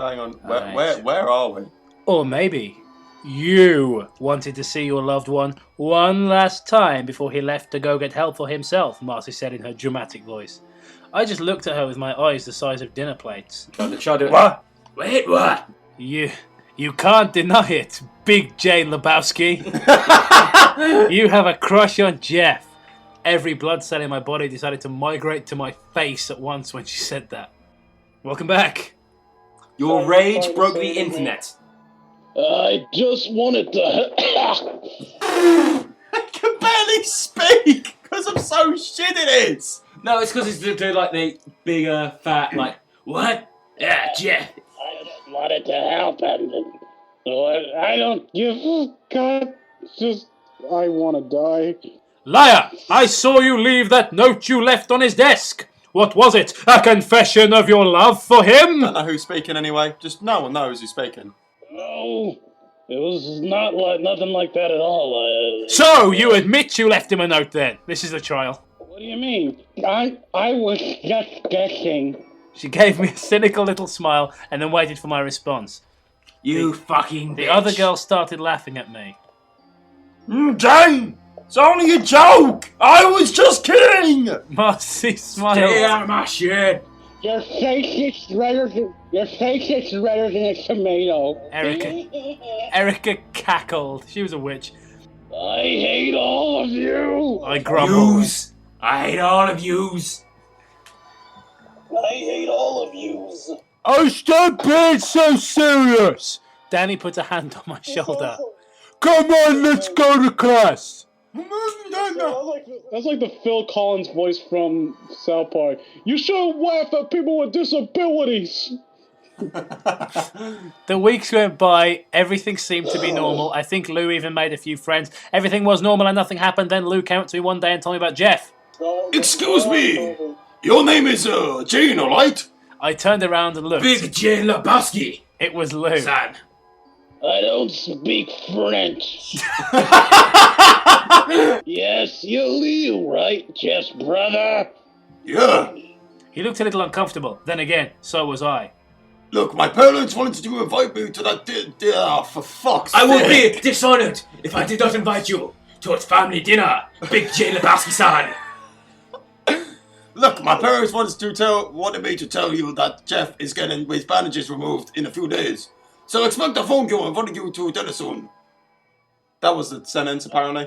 hang on. Where are we? Or maybe you wanted to see your loved one last time before he left to go get help for himself, Marcy said in her dramatic voice. I just looked at her with my eyes the size of dinner plates. What? Wait, what? You can't deny it, Big Jane Lebowski. You have a crush on Jeff. Every blood cell in my body decided to migrate to my face at once when she said that. Welcome back. Your rage broke the internet. I just wanted to... I can barely speak because I'm so shit it is. No, it's because it's doing like the bigger, fat, like, what? Yeah, Jeff. I just wanted to help him. I don't give a god. Just, I want to die. Liar! I saw you leave that note you left on his desk. What was it? A confession of your love for him? I don't know who's speaking anyway. Just no one knows who's speaking. No, it was not like nothing like that at all. So you admit you left him a note then? This is the trial. What do you mean? I was just guessing. She gave me a cynical little smile and then waited for my response. You fucking bitch. The other girl started laughing at me. Jane! It's only a joke! I was just kidding! Marcy smiled. Stay out of my shit. Your face is redder than a tomato. Erica cackled. She was a witch. I hate all of you. I grumbled. Yous. I hate all of yous. I hate all of you. Oh, stop being so serious! Danny put a hand on my shoulder. Come on, let's go to class. That's like the Phil Collins voice from South Park. You should laugh at people with disabilities. The weeks went by, everything seemed to be normal. I think Lou even made a few friends. Everything was normal and nothing happened. Then Lou came up to me one day and told me about Jeff. Excuse me, your name is Jane, alright? I turned around and looked. Big Jane Lebowski. It was Lou. Son. I don't speak French. Yes, you're Lou, right, Jeff's brother? Yeah. He looked a little uncomfortable. Then again, so was I. Look, my parents wanted to invite me to that for fuck's sake. I would be dishonored if I did not invite you to a family dinner, Big Jane Lebowski-san. Look, my parents wanted me to tell you that Jeff is getting his bandages removed in a few days. So expect a phone call inviting you to dinner soon. That was the sentence, apparently.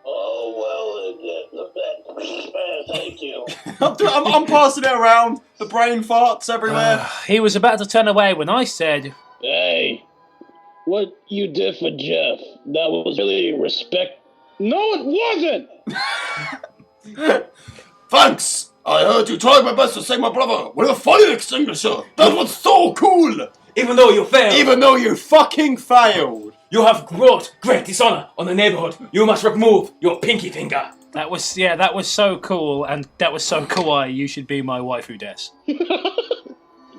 Oh, well, thank you. I'm passing it around. The brain farts everywhere. He was about to turn away when I said, Hey, what you did for Jeff, that was really respect. No, it wasn't! Thanks! I heard you tried my best to save my brother with a fire extinguisher. That was so cool! Even though you failed. Even though you fucking failed. You have brought great dishonor on the neighborhood. You must remove your pinky finger. that was so cool, and that was so kawaii. You should be my waifu des.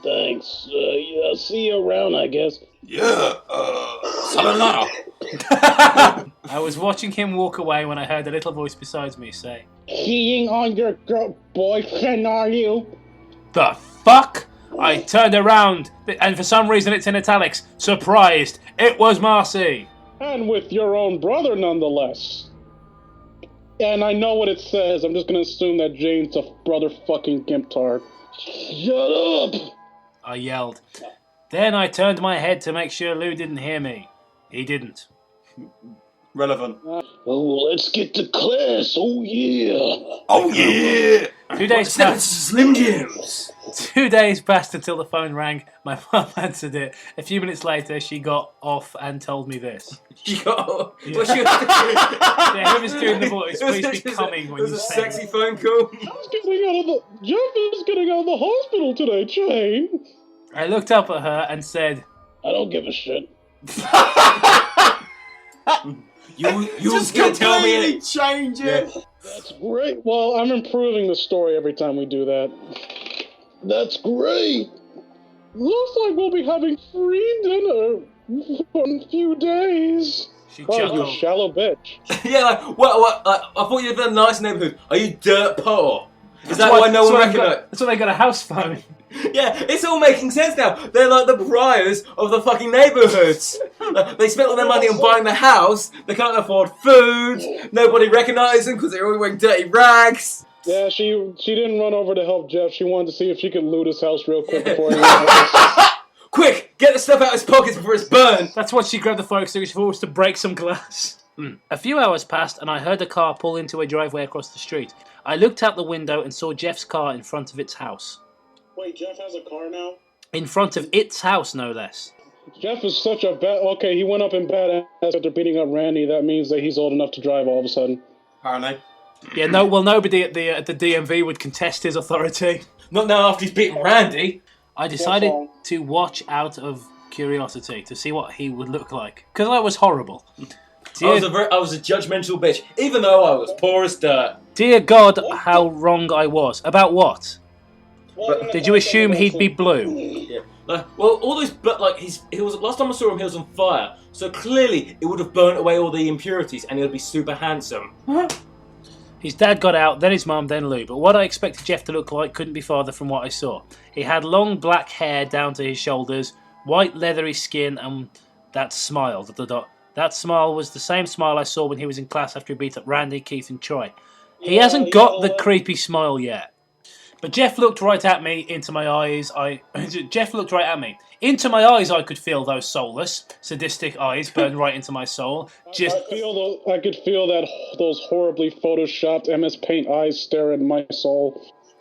Thanks. Yeah, see you around, I guess. Yeah, sayonara. I was watching him walk away when I heard a little voice beside me say, Cheating on your boyfriend, are you? The fuck? I turned around, and for some reason it's in italics. Surprised. It was Marcy. And with your own brother, nonetheless. And I know what it says. I'm just gonna assume that Jane's a brother fucking gimp tard. Shut up! I yelled. Then I turned my head to make sure Lou didn't hear me. He didn't. Relevant. Oh, let's get to class. Oh, yeah. Oh, yeah! 2 days passed. Slim Jims. 2 days passed until the phone rang. My mum answered it. A few minutes later, she got off and told me this. She got. Yeah. What she was Yeah, whoever's doing the voice, please be coming when It was you a say sexy it. phone call. Jeff is getting out of the hospital today, Jane. I looked up at her and said, I don't give a shit. You Just gonna tell me completely change it. That's great. Well, I'm improving the story every time we do that. That's great. Looks like we'll be having free dinner for a few days. she Oh, you chuckled. shallow bitch. Yeah, like what? Like, I thought you lived in a nice neighborhood. Are you dirt poor? Is that why no one recognized? That's why they got a house phone. Yeah, it's all making sense now. They're like the pariahs of the fucking neighbourhoods. They spent all their money on buying the house. They can't afford food. Nobody recognises them because they're all wearing dirty rags. Yeah, she didn't run over to help Jeff. She wanted to see if she could loot his house real quick before he went. Quick, get the stuff out of his pockets before it's burned. That's what she grabbed the fire extinguisher for, was to break some glass. A few hours passed and I heard a car pull into a driveway across the street. I looked out the window and saw Jeff's car in front of its house. Wait, Jeff has a car now? In front of its house, no less. Jeff is such a bad... Okay, he went up in badass after beating up Randy. That means that he's old enough to drive all of a sudden. Apparently. Yeah, no. Well, nobody at the DMV would contest his authority. Not now after he's beaten Randy. I decided to watch out of curiosity to see what he would look like, because that was horrible. I was a judgmental bitch, even though I was poor as dirt. Dear God, how wrong I was. About what? Did you assume he'd be blue? Yeah. Well, all those, but like he was. Last time I saw him, he was on fire. So clearly, it would have burnt away all the impurities, and he'll be super handsome. His dad got out, then his mum, then Lou. But what I expected Jeff to look like couldn't be farther from what I saw. He had long black hair down to his shoulders, white leathery skin, and that smile. That smile was the same smile I saw when he was in class after he beat up Randy, Keith, and Troy. He hasn't got the creepy smile yet. But Jeff looked right at me, into my eyes. Jeff looked right at me. Into my eyes, I could feel those soulless, sadistic eyes burn right into my soul. I could feel that those horribly photoshopped MS Paint eyes stare at my soul.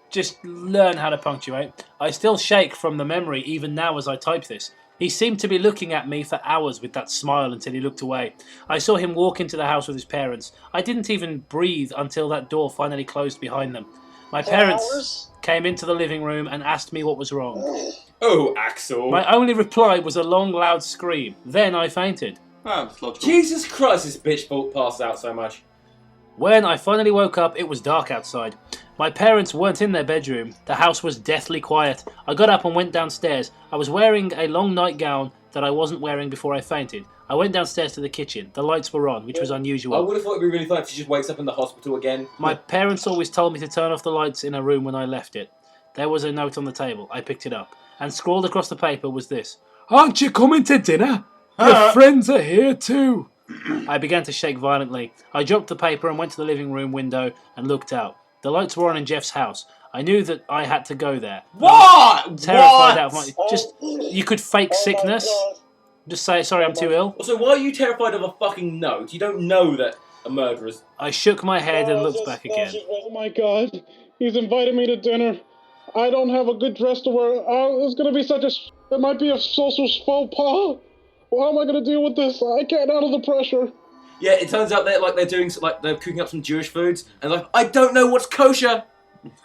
Just learn how to punctuate. I still shake from the memory even now as I type this. He seemed to be looking at me for hours with that smile until he looked away. I saw him walk into the house with his parents. I didn't even breathe until that door finally closed behind them. My parents came into the living room and asked me what was wrong. Oh, Axel. My only reply was a long, loud scream. Then I fainted. Oh, that's logical. Jesus Christ, this bitch passed out so much. When I finally woke up, it was dark outside. My parents weren't in their bedroom. The house was deathly quiet. I got up and went downstairs. I was wearing a long nightgown that I wasn't wearing before I fainted. I went downstairs to the kitchen. The lights were on, which was unusual. I would have thought it'd be really fun if she just wakes up in the hospital again. My parents always told me to turn off the lights in a room when I left it. There was a note on the table. I picked it up. And scrawled across the paper was this: "Aren't you coming to dinner? Your friends are here too." I began to shake violently. I dropped the paper and went to the living room window and looked out. The lights were on in Jeff's house. I knew that I had to go there. What? Terrified out of my... You could fake sickness. Just say, sorry, I'm too ill. Also, why are you terrified of a fucking note? You don't know that a murderer's... I shook my head and looked back again. Oh my God, he's invited me to dinner. I don't have a good dress to wear. It's gonna be such a... It might be a social faux pas. How am I gonna deal with this? I can't handle the pressure. Yeah, it turns out they're cooking up some Jewish foods, and like, I don't know what's kosher.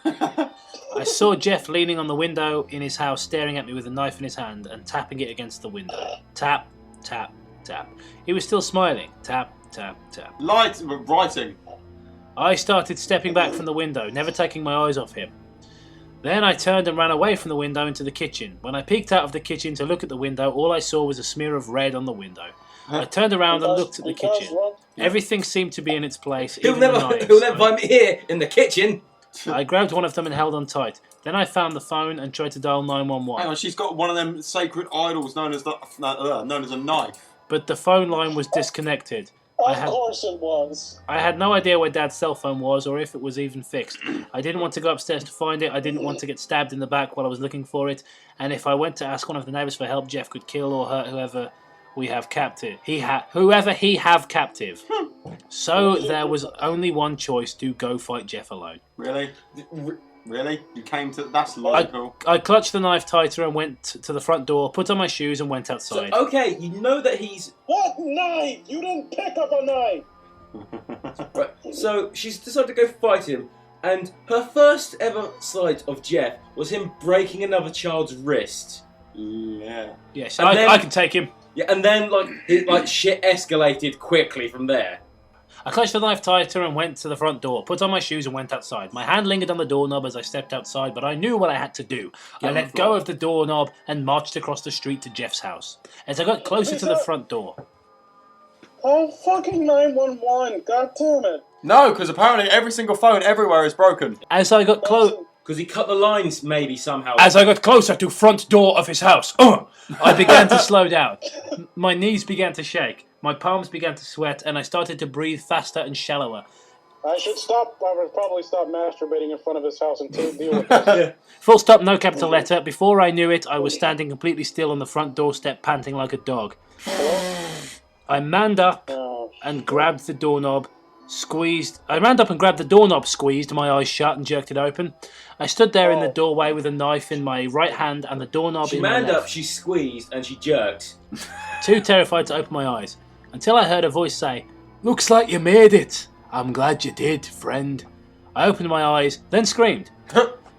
I saw Jeff leaning on the window in his house, staring at me with a knife in his hand and tapping it against the window. Tap, tap, tap. He was still smiling. Tap, tap, tap. Writing. I started stepping back from the window, never taking my eyes off him. Then I turned and ran away from the window into the kitchen. When I peeked out of the kitchen to look at the window, all I saw was a smear of red on the window. I turned around and looked at the kitchen. Everything seemed to be in its place. He'll never find me here in the kitchen. I grabbed one of them and held on tight. Then I found the phone and tried to dial 911. Hang on, she's got one of them sacred idols known as a knife. But the phone line was disconnected. Of course it was. I had no idea where Dad's cell phone was or if it was even fixed. I didn't want to go upstairs to find it. I didn't want to get stabbed in the back while I was looking for it. And if I went to ask one of the neighbours for help, Jeff could kill or hurt whoever we have captive. Whoever he have captive. So there was only one choice: to go fight Jeff alone. Really? Really? You came to... That's logical. I clutched the knife tighter and went to the front door, put on my shoes and went outside. So, okay, you know that he's... What knife? You didn't pick up a knife! Right, so she's decided to go fight him, and her first ever sight of Jeff was him breaking another child's wrist. Yeah. Yes, I can take him. Yeah, and then shit escalated quickly from there. I clutched the knife tighter and went to the front door, put on my shoes and went outside. My hand lingered on the doorknob as I stepped outside, but I knew what I had to do. I let go of the doorknob and marched across the street to Jeff's house. As I got closer to the front door... Oh, fucking 911, god damn it. No, because apparently every single phone everywhere is broken. As I got Because he cut the lines maybe somehow. As I got closer to front door of his house, I began to slow down. My knees began to shake. My palms began to sweat, and I started to breathe faster and shallower. I would probably stop masturbating in front of his house and deal with this. Yeah. Full stop, no capital letter. Before I knew it, I was standing completely still on the front doorstep, panting like a dog. I manned up and grabbed the doorknob, squeezed my eyes shut and jerked it open. I stood there in the doorway with a knife in my right hand and the doorknob in my left. She manned up, she squeezed, and she jerked. Too terrified to open my eyes, until I heard a voice say, "Looks like you made it. I'm glad you did, friend." I opened my eyes, then screamed.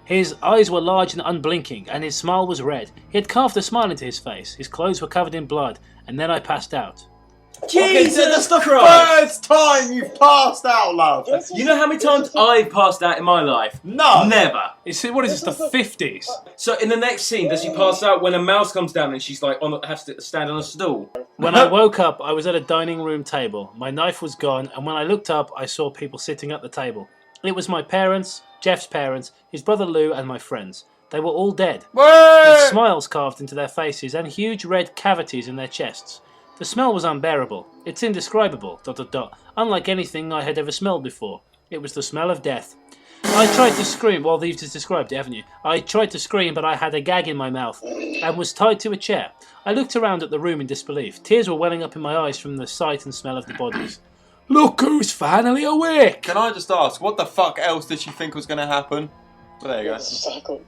His eyes were large and unblinking, and his smile was red. He had carved a smile into his face. His clothes were covered in blood, and then I passed out. Jesus Christ! First time you've passed out, love. You know how many times I've passed out in my life? No. Never. What is this, the 50s? So in the next scene, does she pass out when a mouse comes down and she's like has to stand on a stool? When I woke up, I was at a dining room table. My knife was gone, and when I looked up, I saw people sitting at the table. It was my parents, Jeff's parents, his brother Lou, and my friends. They were all dead, with smiles carved into their faces and huge red cavities in their chests. The smell was unbearable. It's indescribable, ... unlike anything I had ever smelled before. It was the smell of death. I tried to scream. Well, you've just described it, haven't you? I tried to scream, but I had a gag in my mouth and was tied to a chair. I looked around at the room in disbelief. Tears were welling up in my eyes from the sight and smell of the bodies. Look who's finally awake! Can I just ask, what the fuck else did she think was going to happen? Well, there you go. Exactly.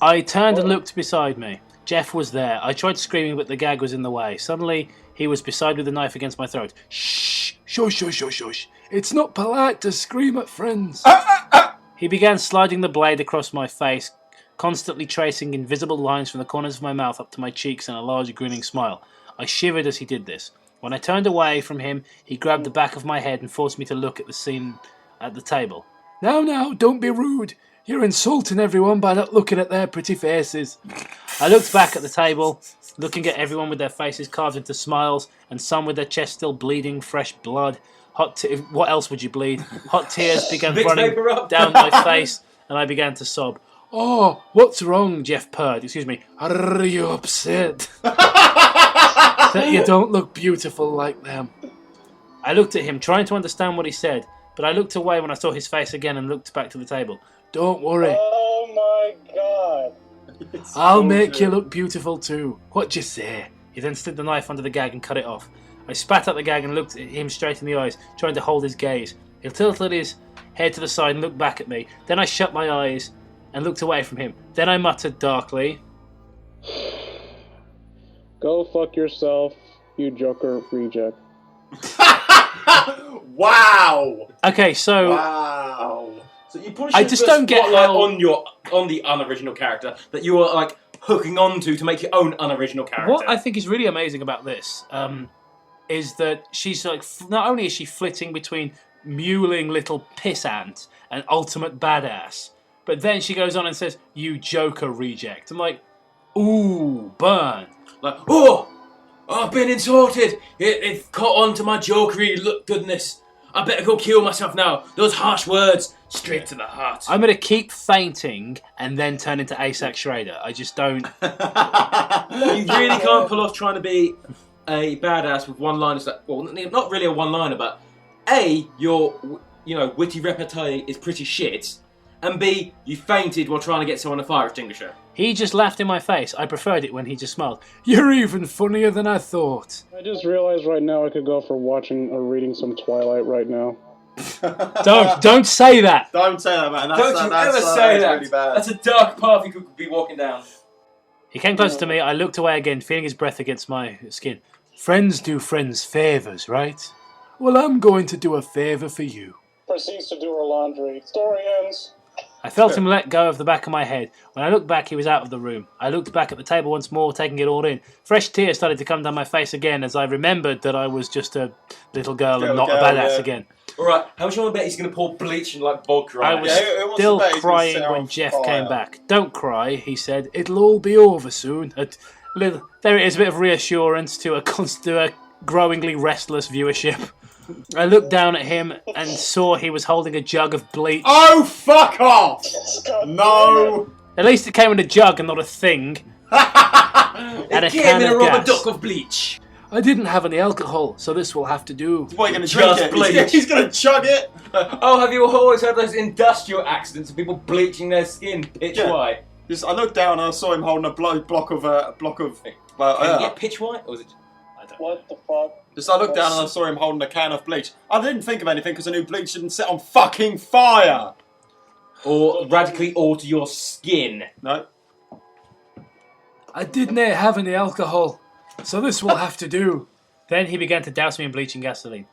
I turned and looked beside me. Jeff was there. I tried screaming, but the gag was in the way. Suddenly, he was beside with a knife against my throat. Shh! Shush, shush, shush, shush. It's not polite to scream at friends. He began sliding the blade across my face, constantly tracing invisible lines from the corners of my mouth up to my cheeks and a large grinning smile. I shivered as he did this. When I turned away from him, he grabbed the back of my head and forced me to look at the scene at the table. Now, don't be rude. You're insulting everyone by not looking at their pretty faces. I looked back at the table, looking at everyone with their faces carved into smiles, and some with their chests still bleeding fresh blood. What else would you bleed? Hot tears began running down my face, and I began to sob. Oh, what's wrong, Jeff purred. Excuse me. Are you upset? That you don't look beautiful like them. I looked at him, trying to understand what he said, but I looked away when I saw his face again and looked back to the table. Don't worry. Oh my god. I'll make you look beautiful too. What'd you say? He then slid the knife under the gag and cut it off. I spat at the gag and looked at him straight in the eyes, trying to hold his gaze. He tilted his head to the side and looked back at me. Then I shut my eyes and looked away from him. Then I muttered darkly, Go fuck yourself, you Joker reject. Wow. Okay, so... Wow. So you probably I should just put a don't get spotlight how... on the unoriginal character that you are like hooking onto to make your own unoriginal character. What I think is really amazing about this is that she's like, not only is she flitting between mewling little pissant and ultimate badass, but then she goes on and says, "You Joker reject." I'm like, ooh, burn. Like, oh, I've been insulted. It caught on to my jokery goodness. I better go kill myself now. Those harsh words, straight to the heart. I'm going to keep fainting and then turn into ASAC Schrader. I just don't... You really can't pull off trying to be a badass with one-liners. Well, not really a one-liner, but A, your witty repartee is pretty shit, and B, you fainted while trying to get someone a fire extinguisher. He just laughed in my face. I preferred it when he just smiled. You're even funnier than I thought. I just realized right now I could go for watching or reading some Twilight right now. Don't say that. Don't say that, man. Don't you ever say that. Really bad. That's a dark path you could be walking down. He came close to me. I looked away again, feeling his breath against my skin. Friends do friends favours, right? Well, I'm going to do a favour for you. Proceeds to do her laundry. Story ends. I felt him let go of the back of my head. When I looked back, he was out of the room. I looked back at the table once more, taking it all in. Fresh tears started to come down my face again as I remembered that I was just a little girl and not a badass again. Alright, how much you want to bet he's going to pour bleach and like vodka on I it? was who wants still to bet he's gonna crying set her when on Jeff fire? came back. Don't cry, he said. It'll all be over soon. There it is, a bit of reassurance to a growingly restless viewership. I looked down at him and saw he was holding a jug of bleach. Oh, fuck off! No! At least it came in a jug and not a thing. And a It came can in a of rubber gas. duck of bleach. I didn't have any alcohol, so this will have to do. What, are you going to Just drink it? bleach. He's going to chug it? Oh, have you always heard those industrial accidents of people bleaching their skin pitch Yeah. white? Just, I looked down and I saw him holding a block of. Can you get pitch white? Or was it? I don't know. What the fuck? Just, I looked down and I saw him holding a can of bleach. I didn't think of anything because I knew bleach didn't set on fucking fire. Or radically alter your skin. No. I didn't have any alcohol, so this will have to do. Then he began to douse me in bleach and gasoline.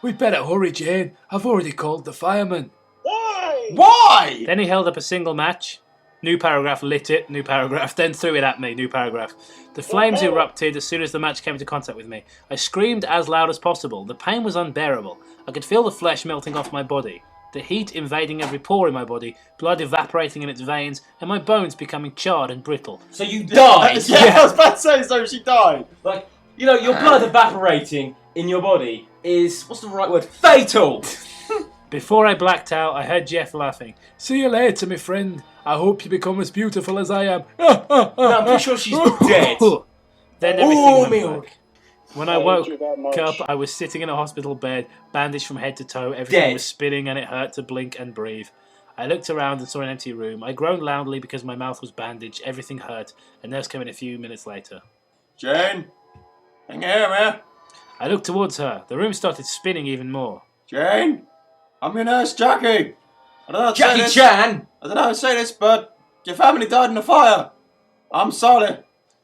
We'd better hurry, Jane. I've already called the fireman. Why? Why? Then he held up a single match. New paragraph, lit it, new paragraph, then threw it at me, new paragraph. The flames erupted as soon as the match came into contact with me. I screamed as loud as possible. The pain was unbearable. I could feel the flesh melting off my body, the heat invading every pore in my body, blood evaporating in its veins, and my bones becoming charred and brittle. So you died. Yeah, I was about to say, so she died. Like, you know, your blood evaporating in your body is, what's the right word? Fatal! Before I blacked out, I heard Jeff laughing. See you later, my friend. I hope you become as beautiful as I am. No, I'm pretty sure she's dead. Then Oh, everything went milk. black. When I I hate woke you that much. up, I was sitting in a hospital bed, bandaged from head to toe. Everything Dead. was spinning and it hurt to blink and breathe. I looked around and saw an empty room. I groaned loudly because my mouth was bandaged. Everything hurt. A nurse came in a few minutes later. Jane? Can you hear me? I looked towards her. The room started spinning even more. Jane? I'm your nurse, Jackie. I don't know how to say Jackie this. Chan! I don't know how to say this, but your family died in a fire. I'm sorry.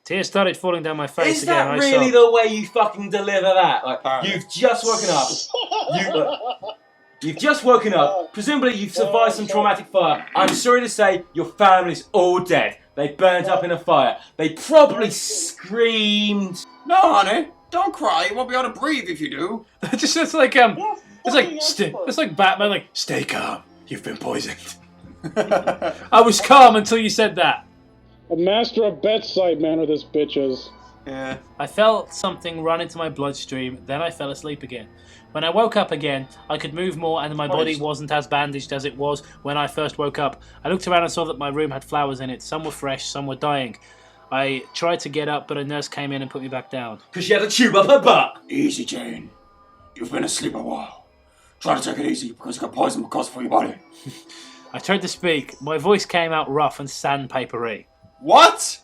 Tears started falling down my face Is again. that I really sobbed. the way you fucking deliver that? Like, Apparently. you've just woken up. You've just woken up. Presumably you've survived some traumatic fire. I'm sorry to say your family's all dead. They burnt up in a fire. They probably screamed. No, honey. Don't cry. You won't be able to breathe if you do. It's like it's like Batman. Like, stay calm. You've been poisoned. I was calm until you said that. A master of bedside manner, this bitch is. Yeah. I felt something run into my bloodstream, then I fell asleep again. When I woke up again, I could move more and my body wasn't as bandaged as it was when I first woke up. I looked around and saw that my room had flowers in it. Some were fresh, some were dying. I tried to get up, but a nurse came in and put me back down. Because she had a tube up her butt. Easy, Jane. You've been asleep a while. Try to take it easy because you got poison because for your body. I tried to speak. My voice came out rough and sandpapery. What?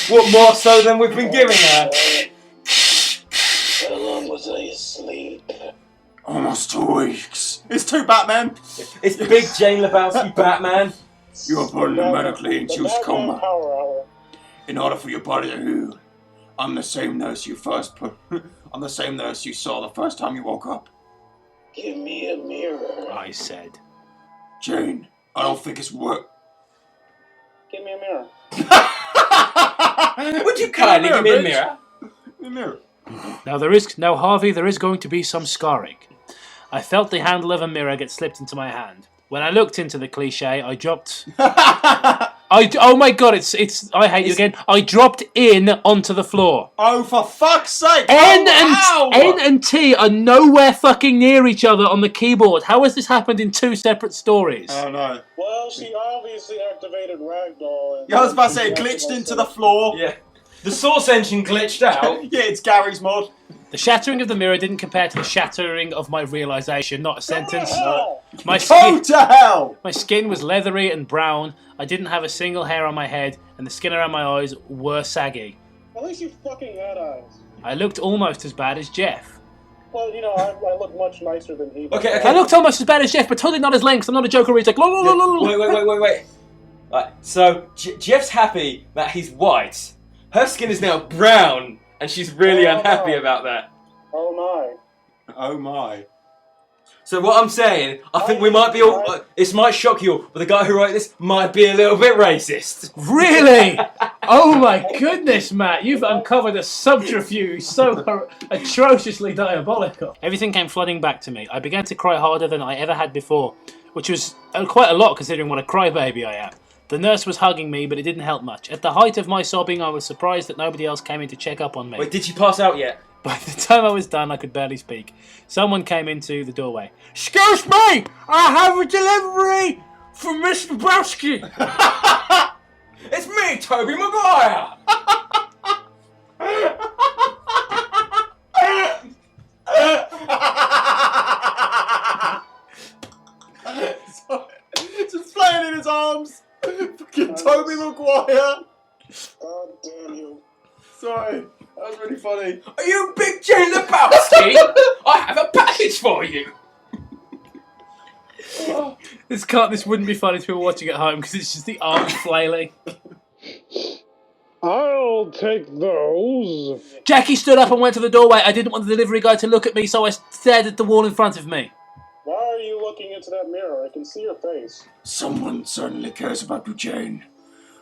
What more so than we've been giving her? How long was I asleep? Almost 2 weeks. It's 2, Batman. It's Big Jane Lebowski Batman. You were put in a medically induced coma. Power hour. In order for your body to heal, I'm the same nurse you first put. I'm the same nurse you saw the first time you woke up. Give me a mirror. I said. Jane, I don't think it's work. Give me a mirror. Would you kindly give me a mirror? A mirror. Now, Harvey, there is going to be some scarring. I felt the handle of a mirror get slipped into my hand. When I looked into the cliche, I dropped. Oh my god! It's. I hate you again. I dropped in onto the floor. Oh, for fuck's sake! N Ow! and T are nowhere fucking near each other on the keyboard. How has this happened in 2 separate stories? Oh no. Well, she obviously activated Ragdoll. Yeah, I was about to say, it glitched into the floor. Yeah. The source engine glitched out. Yeah, it's Gary's mod. The shattering of the mirror didn't compare to the shattering of my realization. Not a sentence. My Go skin, to hell! my skin was leathery and brown. I didn't have a single hair on my head, and the skin around my eyes were saggy. At least you fucking had eyes. I looked almost as bad as Jeff. Well, you know, I look much nicer than he. Okay. I looked almost as bad as Jeff, but totally not as lame, 'cause I'm not a joker where he's like, "Lo, lo, lo, lo, lo." Wait. Right, so Jeff's happy that he's white. Her skin is now brown, and she's really unhappy about that. Oh my. Oh my. So what I'm saying, I think we might be all. This might shock you, but the guy who wrote this might be a little bit racist. Really? Oh my goodness, Matt, you've uncovered a subterfuge so atrociously diabolical. Everything came flooding back to me. I began to cry harder than I ever had before, which was quite a lot considering what a crybaby I am. The nurse was hugging me, but it didn't help much. At the height of my sobbing, I was surprised that nobody else came in to check up on me. Wait, did she pass out yet? By the time I was done, I could barely speak. Someone came into the doorway. Excuse me! I have a delivery from Mr. Browski. It's me, Toby Maguire! Just playing in his arms. Fucking Toby Maguire. God damn you. Sorry, that was really funny. Are you Big Jane Lebowski? I have a package for you. This wouldn't be funny if we were watching at home because it's just the arm flailing. I'll take those. Jackie stood up and went to the doorway. I didn't want the delivery guy to look at me, so I stared at the wall in front of me. Why are you looking into that mirror? I can see your face. Someone certainly cares about you, Jane.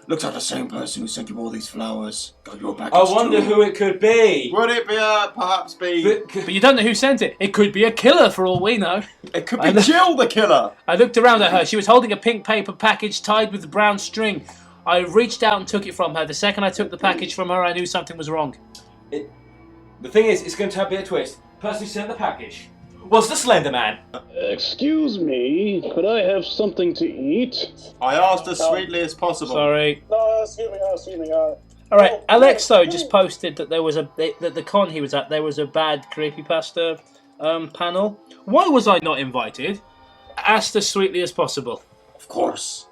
Looks like the same person who sent you all these flowers. Got your package I wonder too. who it could be. Would it be perhaps be? But you don't know who sent it. It could be a killer for all we know. It could be Jill the killer. I looked around at her. She was holding a pink paper package tied with brown string. I reached out and took it from her. The second I took the package from her, I knew something was wrong. The thing is, it's going to be a twist. The person who sent the package was the Slender Man. Excuse me, could I have something to eat? I asked as sweetly as possible. Sorry. No, excuse me. All right, Alex though just posted that there was that the con he was at there was a bad creepypasta panel. Why was I not invited? Asked as sweetly as possible. Of course.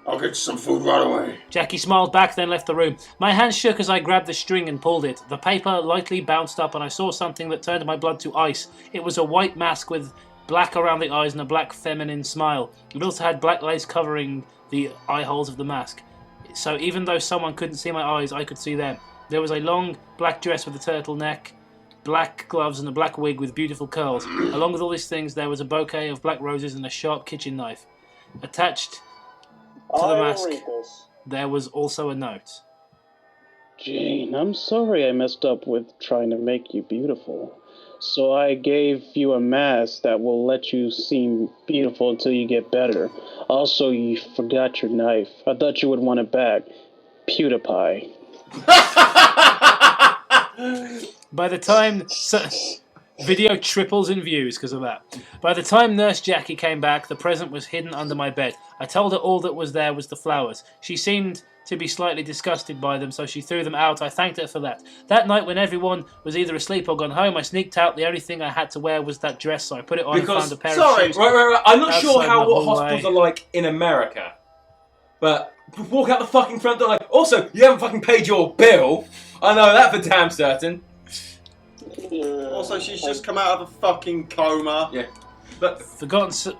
I'll get you some food right away. Jackie smiled back, then left the room. My hand shook as I grabbed the string and pulled it. The paper lightly bounced up and I saw something that turned my blood to ice. It was a white mask with black around the eyes and a black feminine smile. It also had black lace covering the eye holes of the mask. So even though someone couldn't see my eyes, I could see them. There was a long black dress with a turtleneck, black gloves and a black wig with beautiful curls. Along with all these things, there was a bouquet of black roses and a sharp kitchen knife. Attached to the mask, there was also a note. Jane, I'm sorry I messed up with trying to make you beautiful. So I gave you a mask that will let you seem beautiful until you get better. Also, you forgot your knife. I thought you would want it back. PewDiePie. By the time... Video triples in views because of that. By the time Nurse Jackie came back, the present was hidden under my bed. I told her all that was there was the flowers. She seemed to be slightly disgusted by them, so she threw them out. I thanked her for that. That night, when everyone was either asleep or gone home, I sneaked out. The only thing I had to wear was that dress, so I put it on and found a pair of shoes. Right. I'm not sure outside how the what hallway. hospitals are like in America, but walk out the fucking front door like, also, you haven't fucking paid your bill. I know that for damn certain. Also, she's just come out of a fucking coma. Yeah. But Forgotten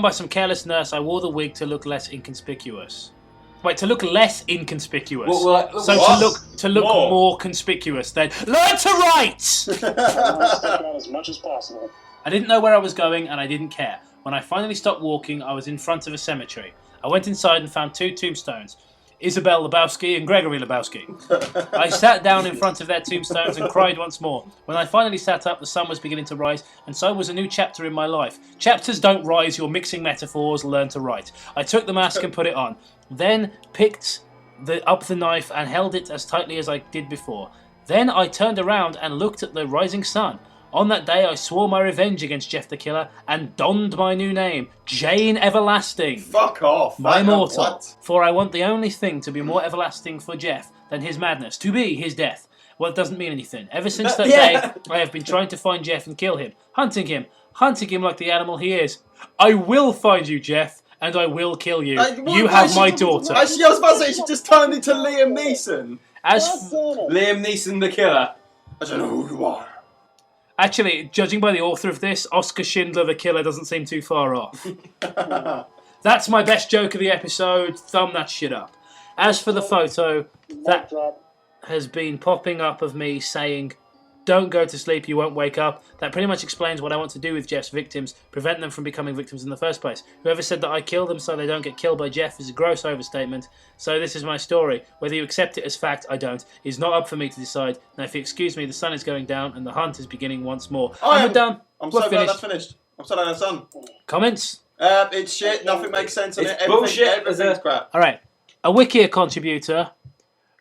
by some careless nurse, I wore the wig to look less inconspicuous. Wait, to look less inconspicuous. So what? to look more conspicuous. Then learn to write. As much as possible. I didn't know where I was going, and I didn't care. When I finally stopped walking, I was in front of a cemetery. I went inside and found 2 tombstones. Isabel Lebowski and Gregory Lebowski. I sat down in front of their tombstones and cried once more. When I finally sat up, the sun was beginning to rise, and so was a new chapter in my life. Chapters don't rise, you're mixing metaphors, learn to write. I took the mask and put it on, then picked up the knife and held it as tightly as I did before. Then I turned around and looked at the rising sun. On that day, I swore my revenge against Jeff the Killer and donned my new name, Jane Everlasting. Fuck off. My mortal. What? For I want the only thing to be more everlasting for Jeff than his madness, to be his death. Well, it doesn't mean anything. Ever since that day, I have been trying to find Jeff and kill him. Hunting him like the animal he is. I will find you, Jeff, and I will kill you. You have my daughter. I was about to say, she just turned into Liam Neeson. Liam Neeson the killer. I don't know who you are. Actually, judging by the author of this, Oscar Schindler the Killer doesn't seem too far off. That's my best joke of the episode. Thumb that shit up. As for the photo, that has been popping up of me saying, don't go to sleep, you won't wake up. That pretty much explains what I want to do with Jeff's victims, prevent them from becoming victims in the first place. Whoever said that I kill them so they don't get killed by Jeff is a gross overstatement. So this is my story. Whether you accept it as fact, I don't. It's not up for me to decide. Now if you excuse me, the sun is going down and the hunt is beginning once more. And we're done. We're glad that's finished. I'm so glad that's done. Comments? It's shit, nothing makes sense in It's it. bullshit. Everything's crap. Alright. A Wikia contributor.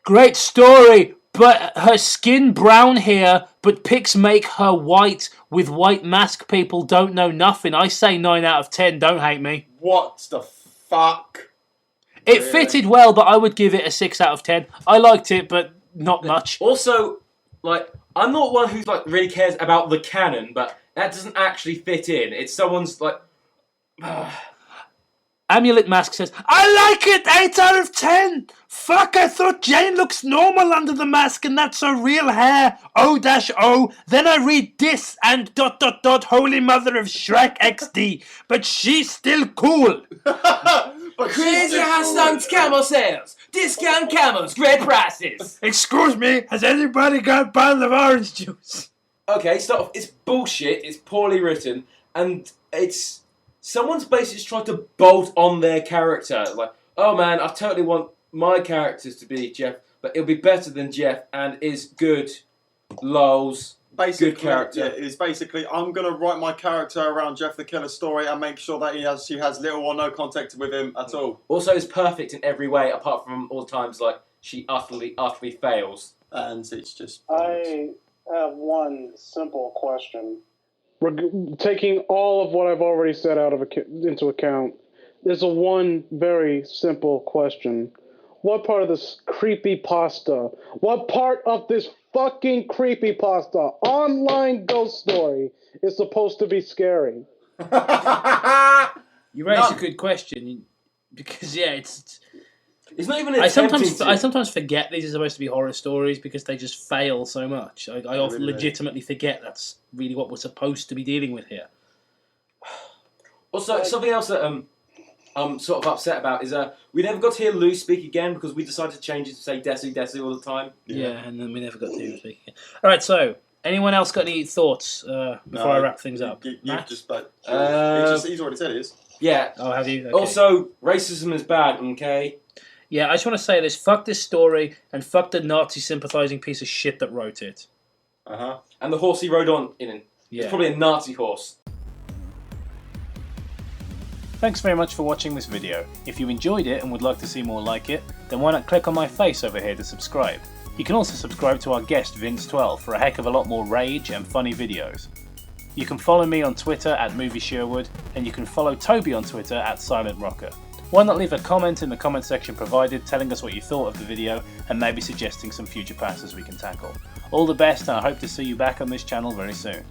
Great story, But her skin brown here, but pics make her white with white mask people don't know nothing. I say 9 out of 10, don't hate me. What the fuck? It fitted well, but I would give it a 6 out of 10. I liked it, but not much. Also, like, I'm not one who like really cares about the canon, but that doesn't actually fit in. It's someone's like. Amulet Mask says, I like it, 8 out of 10. Fuck, I thought Jane looks normal under the mask and that's her real hair. O-O. Then I read this and ... Holy Mother of Shrek XD. But she's still cool. But Crazy Hashtag camo sales! Discount camos, great prices! Excuse me, has anybody got a bottle of orange juice? Okay, start off. It's bullshit, it's poorly written, and it's. Someone's basically just tried to bolt on their character. Like, oh man, I totally want my characters to be Jeff, but it'll be better than Jeff and is good. Lols. Basically, good character. Yeah, it's basically, I'm going to write my character around Jeff the Killer story and make sure that she has little or no contact with him at all. Also, is perfect in every way, apart from all the times like she utterly fails. And it's just. I have one simple question. Taking all of what I've already said into account, there's one very simple question. What part of this creepypasta, what part of this fucking creepypasta online ghost story is supposed to be scary? You raised a good question, because It's not even. I sometimes forget these are supposed to be horror stories because they just fail so much. I often legitimately forget that's really what we're supposed to be dealing with here. Also, something else that I'm sort of upset about is we never got to hear Lou speak again because we decided to change it to say Desi all the time. Yeah, and then we never got to hear him speak again. All right, so anyone else got any thoughts before I wrap things up? You've just, but he's already said his. Yeah. Oh, have you? Okay. Also, racism is bad. Okay. Yeah, I just want to say this. Fuck this story and fuck the Nazi-sympathising piece of shit that wrote it. And the horse he rode on in it. Yeah. It's probably a Nazi horse. Thanks very much for watching this video. If you enjoyed it and would like to see more like it, then why not click on my face over here to subscribe. You can also subscribe to our guest Vince12 for a heck of a lot more rage and funny videos. You can follow me on Twitter at MovieSherwood, and you can follow Toby on Twitter at SilentRocker. Why not leave a comment in the comment section provided telling us what you thought of the video and maybe suggesting some future pastas we can tackle. All the best, and I hope to see you back on this channel very soon.